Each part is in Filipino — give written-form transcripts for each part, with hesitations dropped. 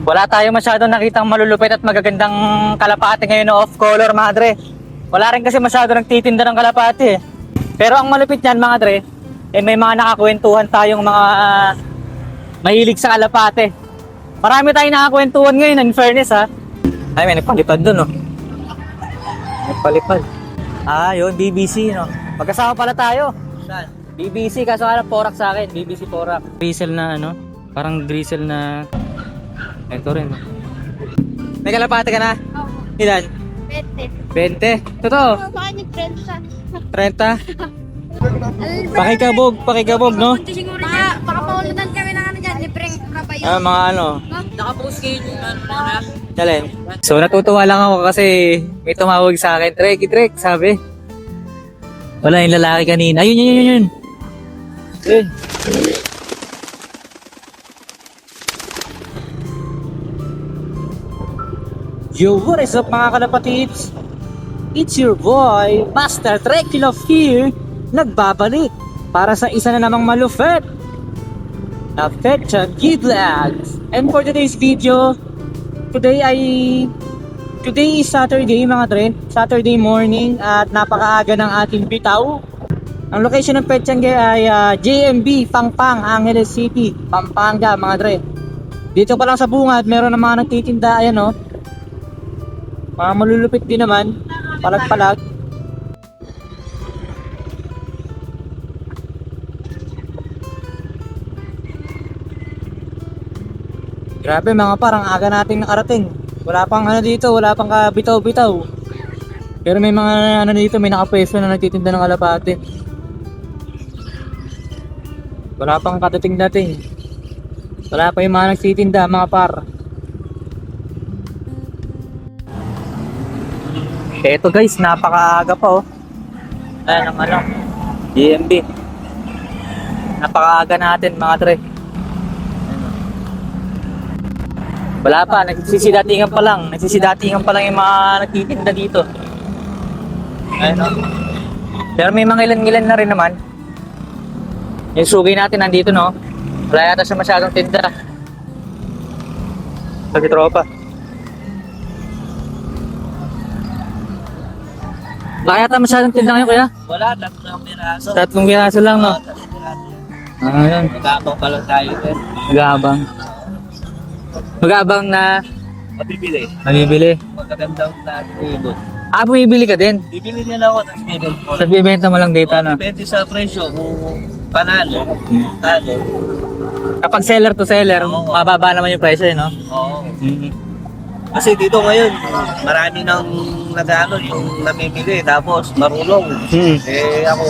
Wala tayo masyadong nakitang malulupit at magagandang kalapati ngayon na off-color, mga dre. Wala rin kasi masyado nagtitinda ng kalapati eh. Pero ang malupit niyan, mga dre, may mga nakakwentuhan tayong mga mahilig sa kalapati. Marami tayong nakakwentuhan ngayon, in fairness ha. Ay, may nagpalipad dun, oh. Nagpalipad. Ah, yun, BBC, no? Magkasama pala tayo. Saan? BBC, kaso alam, Porak sa akin. BBC Porak. Drizzle na, ano? Parang drizzle na... Ito rin. May kalapate ka na? Oo. Ilan? 20. 20? Totoo? Baka nag-30. 30? Pakikabog, no? Baka paulunan kami ng ano dyan, libreng kabayo. Ah, mga ano? Nakapost kayo yung ano na? Dalhin. So, natutuwa lang ako kasi may tumawag sa akin. Trek, sabi. Wala yung lalaki kanina. Ayun. Ayun. Yo, what is up mga kalapatids? It's your boy, Master Trekilo here, nagbabalik para sa isa na namang malupit na Petchan G-Vlogs. And for today's video, today is Saturday mga trend, Saturday morning at napakaaga ng ating bitaw. Ang location ng Petchan ay JMB, Pangpang, Angeles City, Pampanga mga trend. Dito pa lang sa bungad, meron na mga nagtitinda, ayan o. Mga malulupit din naman, palag-palag. Grabe mga parang aga nating nakarating. Wala pang ano dito, wala pang kabitaw-bitaw. Pero may mga ano dito, may nakapwesto na nagtitinda ng kalapate. Wala pang kadating-dating. Wala pa yung mga nagtitinda, mga par. Eto guys, napakaaga pa oh. Ayan ang ano, GMB. Napakaaga natin mga tre. Wala pa, nagsisidatingan pa lang yung mga nagtitinda dito. Ayan oh. Pero may mga ilan-ilan na rin naman. Yung sugay natin nandito no. Wala yata siya masyadong tinda. Pati tropa. Wala yata masyadong tinda ngayon kuya? Wala, 3 piraso. 3 piraso lang no? 3 piraso. Ayun. Magkakao pa lang tayo. Mag-aabang na Mabibili. mamibili. Magagandang natin ibon. Ah, bumibili ka din? Bibili nila ako, tapos bibili ko. Sa bibenta mo lang dito no? Depende sa presyo kung panalo, talo. Kapag seller to seller, Oo. mababa naman yung presyo eh no? Oo. Kasi dito ngayon, marami nang nag-ano yung namimili tapos marunong. Eh ako,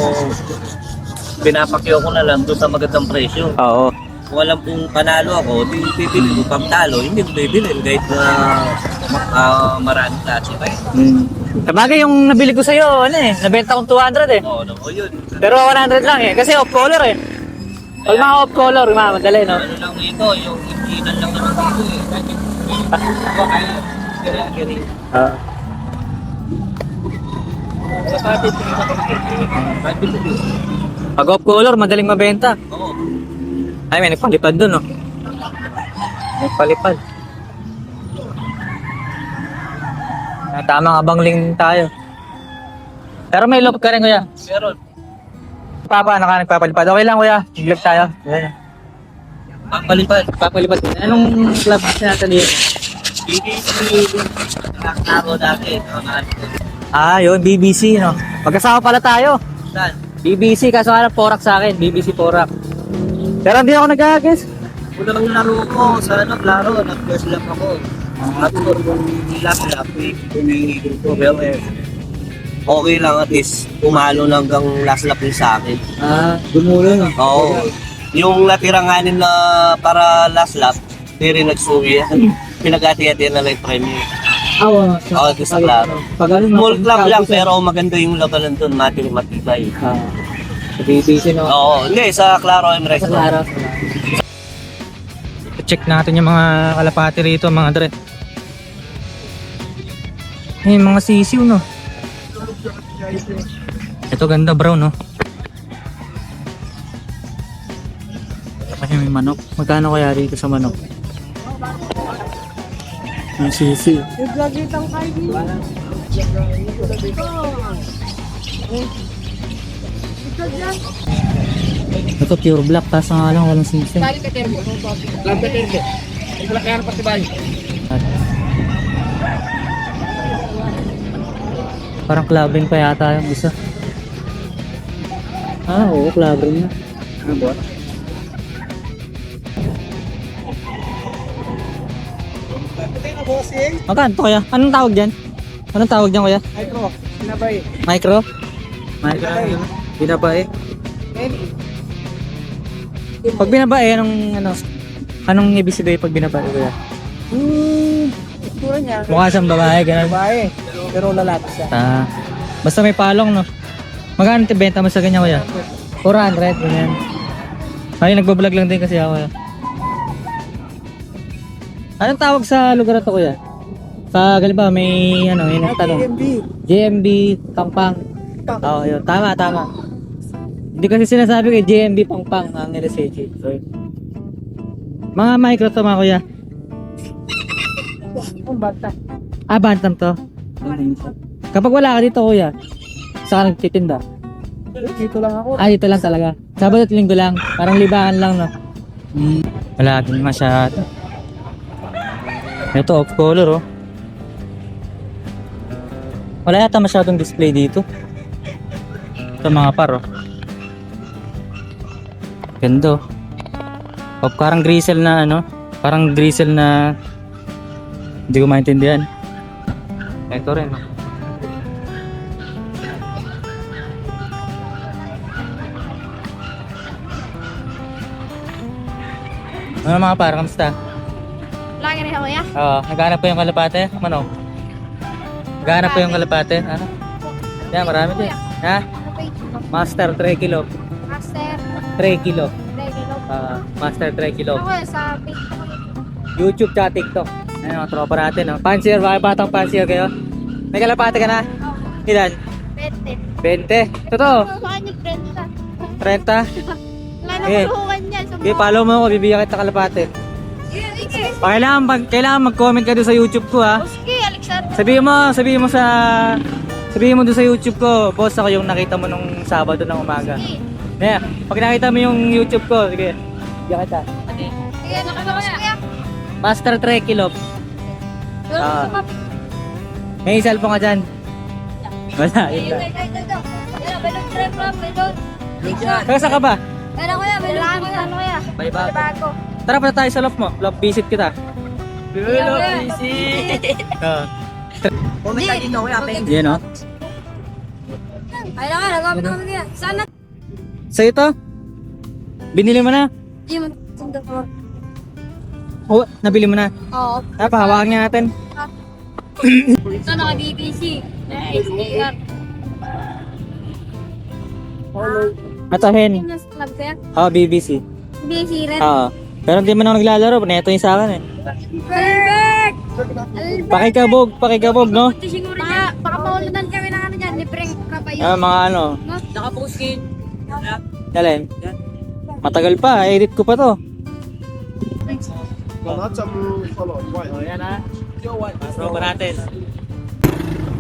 pinapakyo ko na lang doon sa magandang presyo. Oo. Kung alam kong panalo ako, di bibili ko. Pag talo, hindi ko bibili kahit na marami klase pa eh. Sabagay yung nabili ko sa'yo, ano eh, nabenta kong 200 eh. Oo, no, yun. Pero 100 lang eh, kasi off-color eh. Pag mga off-color, madali no? Ano lang ito, yung ikinan lang naman dito eh. Kaya Pag off-color, madaling mabenta. Oo. Ay, may nagpalipad dun oh. Nagpalipad. Tamang abangling tayo. Pero may loop ka rin kuya. Meron. Papa, nagpapalipad. Okay lang kuya, vlog tayo. Yan. Papalipad. Papalipad. Anong club natin dito? Nakakaro dati. Ah, yun, BBC, no? Magkasama pala tayo. Saan? BBC, kaso alam, Porak sa akin. BBC Porak. Pero hindi ako nag-guess. Unang laro ko sa ano, klaro, nag-first lap ako. At yung last lap, pinigil ko. Pero okay lang at least umalo na hanggang last lap yung sa akin. Ah, gumulo, no? Oo. Yung natirang anin na para last lap, hindi rin nagsuwi. Pinag-ati-ati na lang yung premium. Oo, Oo, ito sa klaro. Small club lang pero maganda yung labanan doon, matibay. Sa BBC, no? Oo, hindi, sa Claro Emirates. Klaro. Check natin yung mga kalapati rito, mga dre. Eh, mga sisiw, no? Ito ganda, brown, no? Ito kasi may manok. Magkano kaya dito sa manok? Yung sisi. Ito pure black, tapos nga lang walang sisi. Parang clubbing pa yata yung isa. Ah, oo, clubbing na. Ano ba? Magkano to kaya? Anong tawag dyan? Anong tawag dyan kuya? Micro, sinabay. Micro? Micro? Binabae? Pag binabae, anong ibig sabihin pag binabae kuya? Tura niya. Mukha siyang babae, ganun. Babae, pero lalaki siya. Ah, basta may palong, no? Magkano benta mo sa ganyan kuya? 400, ganyan. Ay, nagbablog lang din kasi ako. Anong tawag sa lugar na to kuya? Sa Galiba, may may nagtanong. JMB, Pangpang. Oo, yun. Tama. Hindi kasi sinasabi ko JMB Pangpang ang LSH. So, mga micro to mga kuya. Ah, bantam to. Kapag wala ka dito kuya, saan ka nagtitinda? Dito lang ako. Ah, dito lang talaga. Sabado at linggo lang. Parang libangan lang, no? Wala din masyado. Ito, off color, oh. Wala yata masyadong display dito. Ito mga par, oh. Ganda, oh. Parang grisel na, parang grisel na hindi ko maintindihan. Ito rin, oh. Ano mga par, kamusta? Lagi rin ako ya. Oo, naghanap po yung kalapate, manong. Naghanap po yung kalapate, ano? Yan, marami din. Ha? Master 3 kilo. Master. 3 kilo. Regulo. Master 3 kilo. Ako sa Facebook. YouTube tsaka TikTok. Ayan, mga tropa natin. Oh. Pansier, bakit batang pansier kayo? May kalapate ka na? Ilan? 20. 20? Totoo? Sa kanya, friend ka. 30? Wala na Eh. kulungan yan. Okay, follow mo ako, bibigyan kita kalapate. Sige. Kailangan mag-comment ka doon sa YouTube ko, ha? Sige, Alexander. Sabihin mo doon sa YouTube ko, boss ako yung nakita mo nung Sabado ng umaga. Sige. Yeah, pag nakita mo yung YouTube ko, sige. Bigyan kita. Sige, nakagawa siya. Master 3 kilo. Ah. May cellphone ka dyan? Wala, yun lang. Kaya saan ka ba? Ano kuya? Ano kuya? Bago. Tara pa tayo sa loft mo. Loft visit kita. Loft visit. Comment ka dito kuya. Yan o. Ay lang, nagawin naman niya. Sana. Sa'yo to? Binili mo na? Di mo sundo ko. Oo, nabili mo na. Oo. Ah, pahawakan nga natin. Ito naka-BBC. Sticker. Ito, hen. Yung club kaya? Oo, BBC. BBC rin. Oo. Pero hindi man ako naglalaro. Neto yung sa akin eh. Perfect! Pakikabog, no? Baka maulunan kami ng ano dyan, libreng kabayo. Ah, mga ano. Nakapost kayo. Alin? Matagal pa, edit ko pa to. Tropa natin.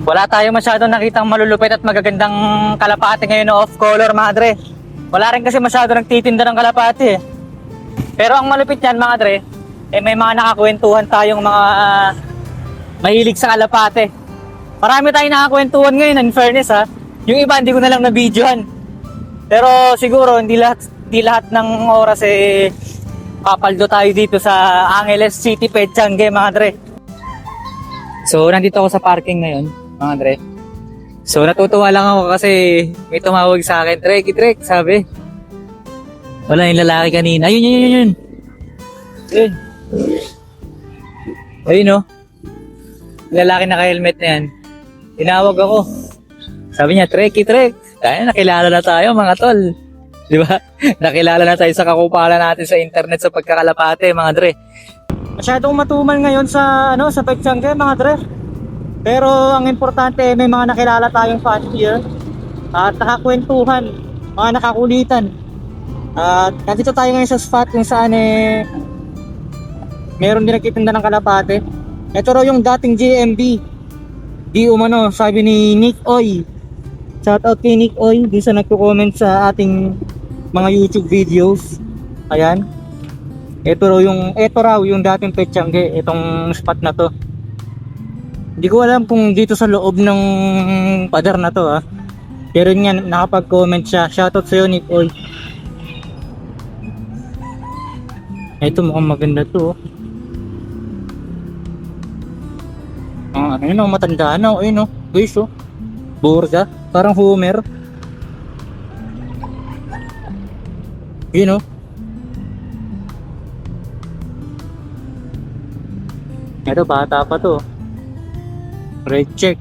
Wala tayong masyadong nakitang malulupit at magagandang kalapate ngayon na off-color, madre. Wala rin kasi masyado nagtitinda ng kalapate eh. Pero ang malupit yan, mga dre, may mga nakakwentuhan tayong mga mahilig sa kalapate. Marami tayong nakakwentuhan ngayon, in fairness ha. Yung iba hindi ko na lang na-videohan. Pero siguro hindi lahat ng oras papaldo tayo dito sa Angeles City, Petchangue, mga dre. So nandito ako sa parking ngayon, mga dre. So natutuwa lang ako kasi may tumawag sa akin, Trek, sabi. Wala yung lalaki kanina. Ayun. Ayun no. Lalaki naka-helmet na yan. Tinawag ako. Sabi niya, Trek. Kaya nakilala na tayo mga tol. Di ba? Nakilala na tayo sa kakupalan natin sa internet sa pagkakalapate, mga dre. Masyadong matumal ngayon sa Petchangue, mga dre. Pero ang importante, may mga nakilala tayong fan here. At nakakwentuhan, mga nakakulitan. At nandito tayo ngayon sa spot kung saan meron din nagtitinda ng kalapate. Ito raw yung dating JMB. Di umano, sabi ni Nick Oy. Shoutout kay Nick Oy, di sa nagko-comment sa ating mga YouTube videos. Ayan. Ito raw yung dating Pechangge, itong spot na to. Hindi ko alam kung dito sa loob ng pader na to Pero nga nakapag-comment siya. Shoutout sa'yo Nick Oy. Ito mukhang maganda to. Ano yun, matanda na. Ayun guys Borga, parang Homer. Yun Ito bata pa to. Red check.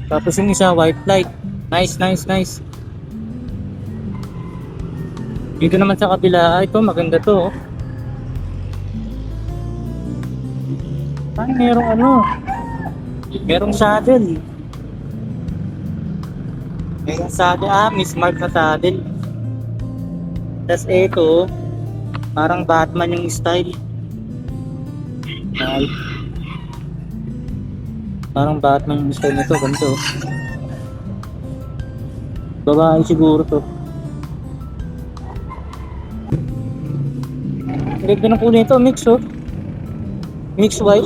Tapos yung isa white light. Nice. Dito naman sa kabila, ito maganda to. Merong merong saddle. Merong saddle, mismark na saddle. Tas ito, parang Batman yung style. Ay. Parang Batman yung style nito, ganito. Babae siguro to. Ganda ng kulay ito, mix Mix white.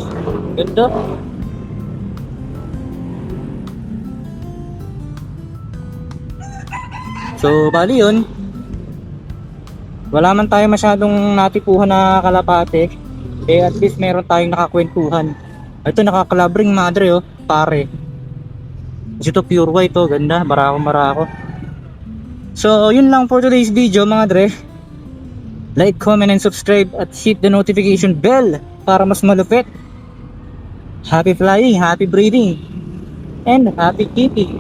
Ganda. So, bali yun. Wala man tayo masyadong natipuhan na kalapate. At least meron tayong nakakwentuhan. Ito nakakalabring madre pare. Ito pure white ganda. Marako. So, yun lang for today's video mga dre. Like, comment, and subscribe at hit the notification bell para mas malupit. Happy flying, happy breathing, and happy keeping.